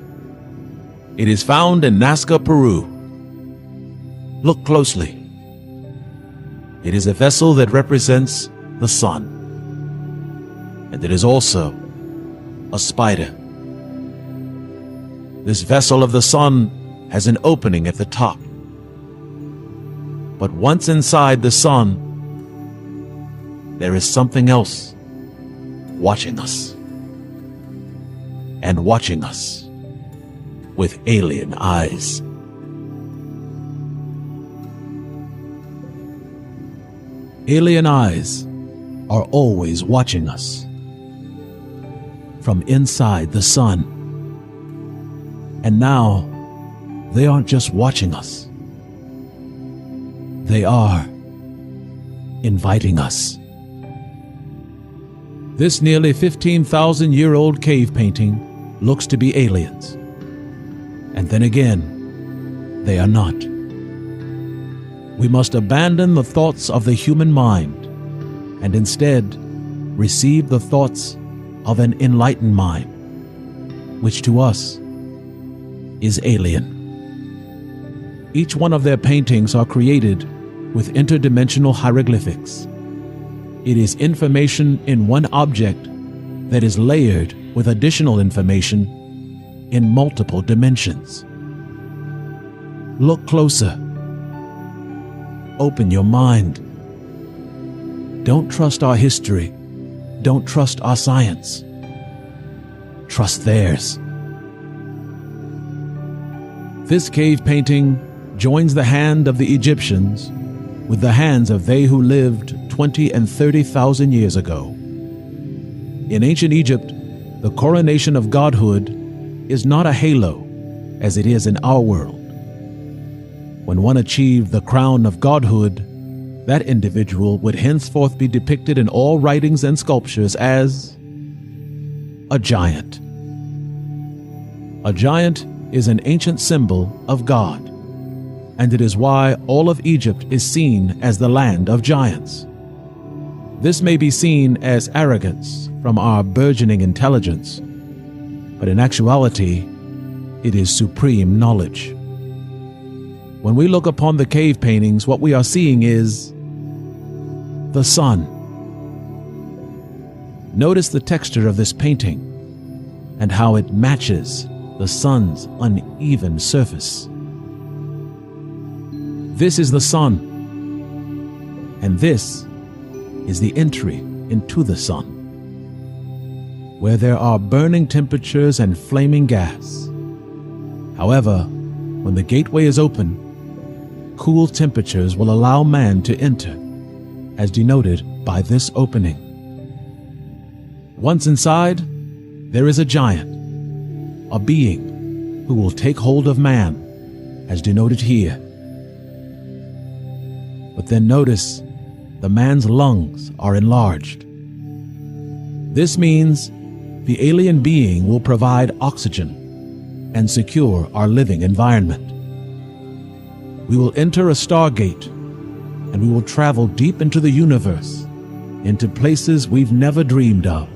It is found in Nazca, Peru. Look closely. It is a vessel that represents the sun. And it is also a spider. This vessel of the sun has an opening at the top. But once inside the sun, there is something else watching us. And watching us with alien eyes. Alien eyes are always watching us from inside the sun. And now, they aren't just watching us. They are inviting us. This nearly 15,000-year-old cave painting looks to be aliens. And then again, they are not. We must abandon the thoughts of the human mind and instead receive the thoughts of an enlightened mind, which to us is alien. Each one of their paintings are created with interdimensional hieroglyphics. It is information in one object that is layered with additional information in multiple dimensions. Look closer. Open your mind. Don't trust our history. Don't trust our science. Trust theirs. This cave painting joins the hand of the Egyptians with the hands of they who lived 20 and 30,000 years ago. In ancient Egypt, the coronation of godhood is not a halo as it is in our world. When one achieved the crown of godhood, that individual would henceforth be depicted in all writings and sculptures as a giant. A giant is an ancient symbol of God, and it is why all of Egypt is seen as the land of giants. This may be seen as arrogance from our burgeoning intelligence, but in actuality, it is supreme knowledge. When we look upon the cave paintings, what we are seeing is the sun. Notice the texture of this painting and how it matches the sun's uneven surface. This is the sun, and this is the entry into the sun, where there are burning temperatures and flaming gas. However, when the gateway is open, cool temperatures will allow man to enter, as denoted by this opening. Once inside, there is a giant, a being who will take hold of man, as denoted here. But then notice the man's lungs are enlarged. This means the alien being will provide oxygen and secure our living environment. We will enter a Stargate, and we will travel deep into the universe, into places we've never dreamed of.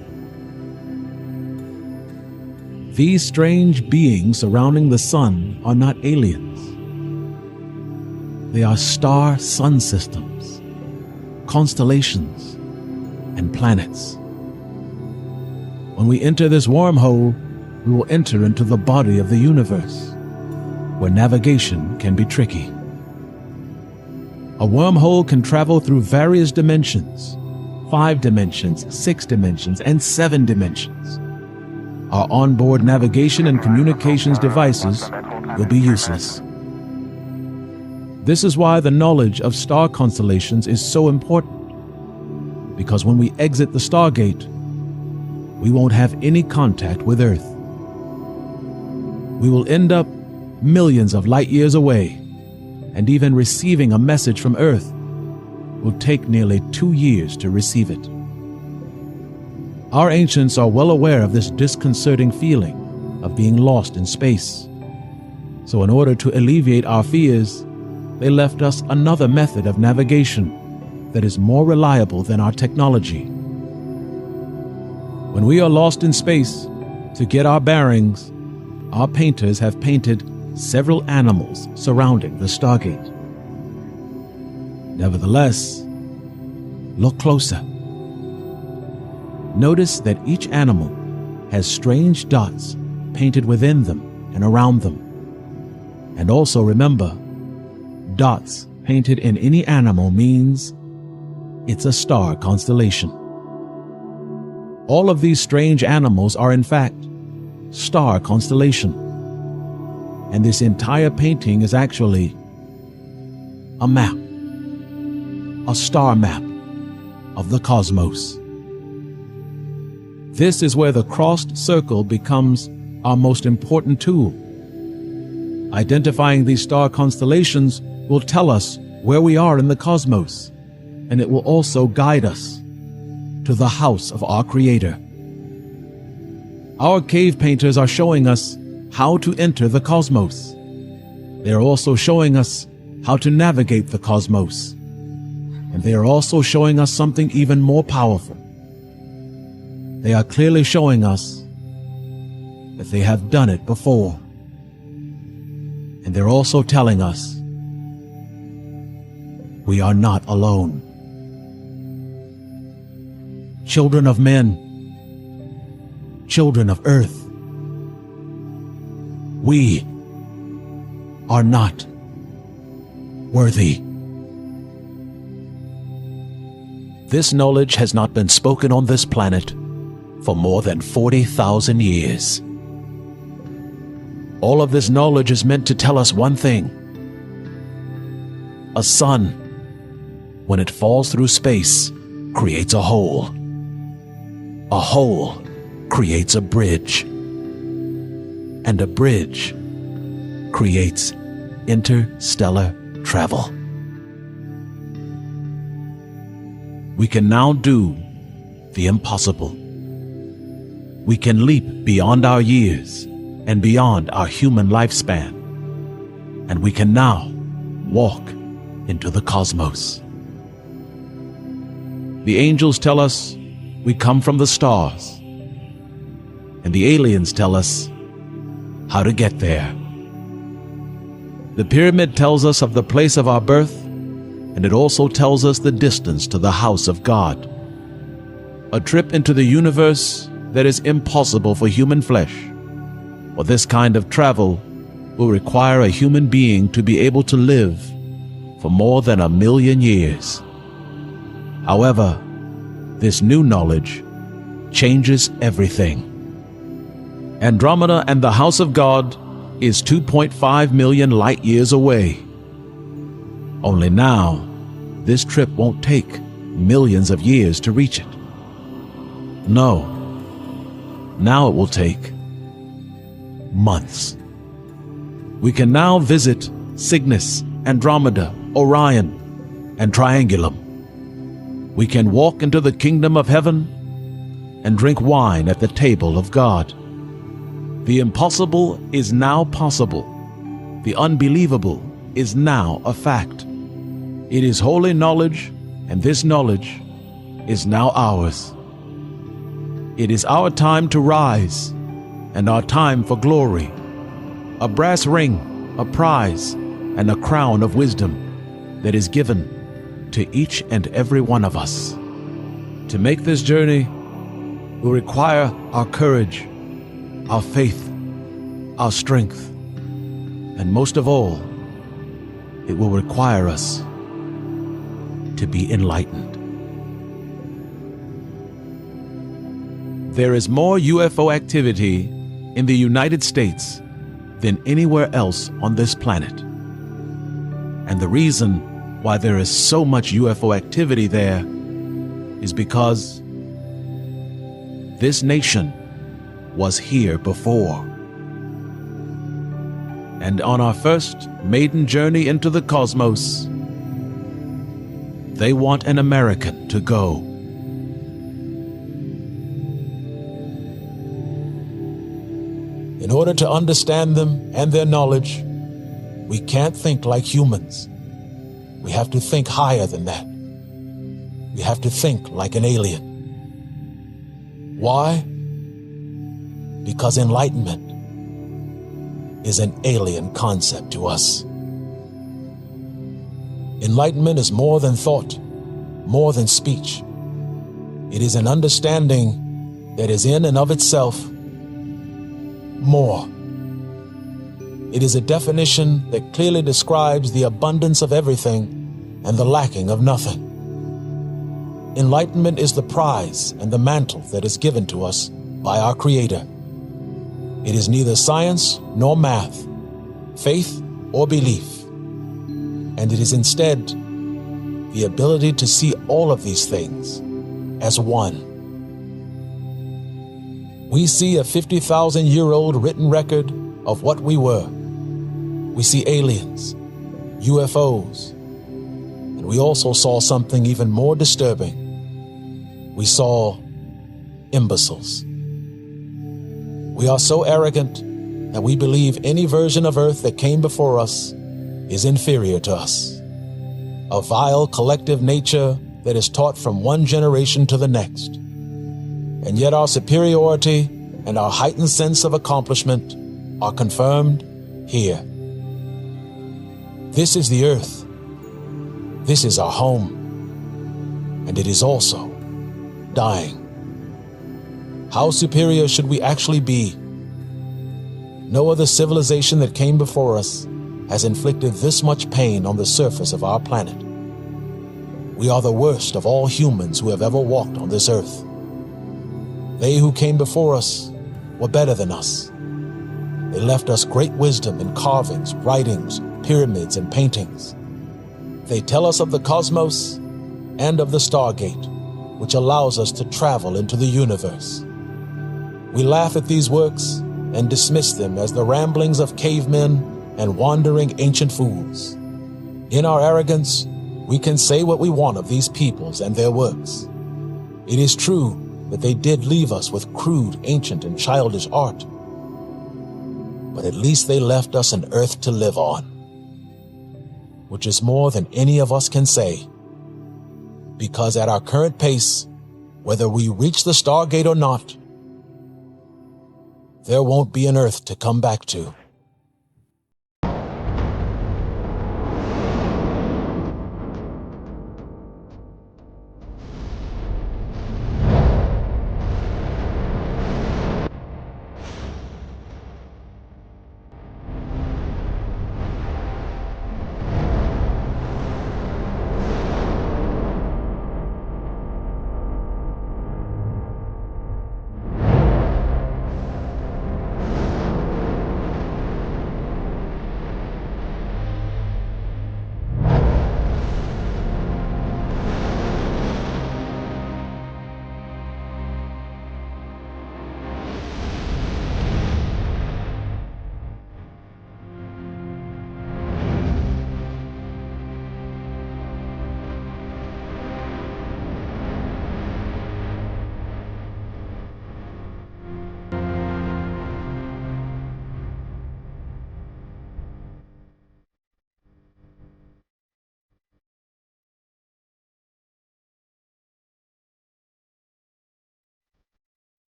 These strange beings surrounding the sun are not aliens. They are star-sun systems, constellations, and planets. When we enter this wormhole, we will enter into the body of the universe, where navigation can be tricky. A wormhole can travel through various dimensions, 5 dimensions, 6 dimensions, and 7 dimensions. Our onboard navigation and communications devices will be useless. This is why the knowledge of star constellations is so important, because when we exit the Stargate, we won't have any contact with Earth. We will end up millions of light years away, and even receiving a message from Earth will take nearly 2 years to receive it. Our ancients are well aware of this disconcerting feeling of being lost in space. So in order to alleviate our fears, they left us another method of navigation that is more reliable than our technology. When we are lost in space, to get our bearings, our painters have painted several animals surrounding the Stargate. Nevertheless, look closer. Notice that each animal has strange dots painted within them and around them. And also remember, dots painted in any animal means it's a star constellation. All of these strange animals are in fact star constellation. And this entire painting is actually a map, a star map of the cosmos. This is where the crossed circle becomes our most important tool. Identifying these star constellations will tell us where we are in the cosmos, and it will also guide us to the house of our Creator. Our cave painters are showing us how to enter the cosmos. They are also showing us how to navigate the cosmos. And they are also showing us something even more powerful. They are clearly showing us that they have done it before. And they're also telling us we are not alone. Children of men, children of earth, we are not worthy. This knowledge has not been spoken on this planet for more than 40,000 years. All of this knowledge is meant to tell us one thing. A sun, when it falls through space, creates a hole. A hole creates a bridge. And a bridge creates interstellar travel. We can now do the impossible. We can leap beyond our years and beyond our human lifespan. And we can now walk into the cosmos. The angels tell us we come from the stars, and the aliens tell us how to get there. The pyramid tells us of the place of our birth, and it also tells us the distance to the house of God. A trip into the universe that is impossible for human flesh. For this kind of travel will require a human being to be able to live for more than 1,000,000 years. However, this new knowledge changes everything. Andromeda and the house of God is 2.5 million light years away. Only now, this trip won't take millions of years to reach it. No, now it will take months. We can now visit Cygnus, Andromeda, Orion, and Triangulum. we can walk into the kingdom of heaven and drink wine at the table of God. The impossible is now possible. The unbelievable is now a fact. It is holy knowledge, and this knowledge is now ours. It is our time to rise, and our time for glory. A brass ring, a prize, and a crown of wisdom that is given to each and every one of us. To make this journey will require our courage, our faith, our strength, and most of all, it will require us to be enlightened. There is more UFO activity in the United States than anywhere else on this planet. And the reason why there is so much UFO activity there is because this nation was here before. And on our first maiden journey into the cosmos, they want an American to go. In order to understand them and their knowledge, we can't think like humans. We have to think higher than that. We have to think like an alien. Why? Because enlightenment is an alien concept to us. Enlightenment is more than thought, more than speech. It is an understanding that is in and of itself more. It is a definition that clearly describes the abundance of everything and the lacking of nothing. Enlightenment is the prize and the mantle that is given to us by our Creator. It is neither science nor math, faith or belief, and it is instead the ability to see all of these things as one. We see a 50,000-year-old written record of what we were. We see aliens, UFOs, and we also saw something even more disturbing. We saw imbeciles. We are so arrogant that we believe any version of Earth that came before us is inferior to us. A vile collective nature that is taught from one generation to the next. And yet our superiority and our heightened sense of accomplishment are confirmed here. This is the Earth. This is our home. And it is also dying. How superior should we actually be? No other civilization that came before us has inflicted this much pain on the surface of our planet. We are the worst of all humans who have ever walked on this earth. They who came before us were better than us. They left us great wisdom in carvings, writings, pyramids, and paintings. They tell us of the cosmos and of the Stargate, which allows us to travel into the universe. We laugh at these works and dismiss them as the ramblings of cavemen and wandering ancient fools. In our arrogance, we can say what we want of these peoples and their works. It is true that they did leave us with crude, ancient, and childish art. But at least they left us an earth to live on, which is more than any of us can say. Because at our current pace, whether we reach the Stargate or not, there won't be an earth to come back to.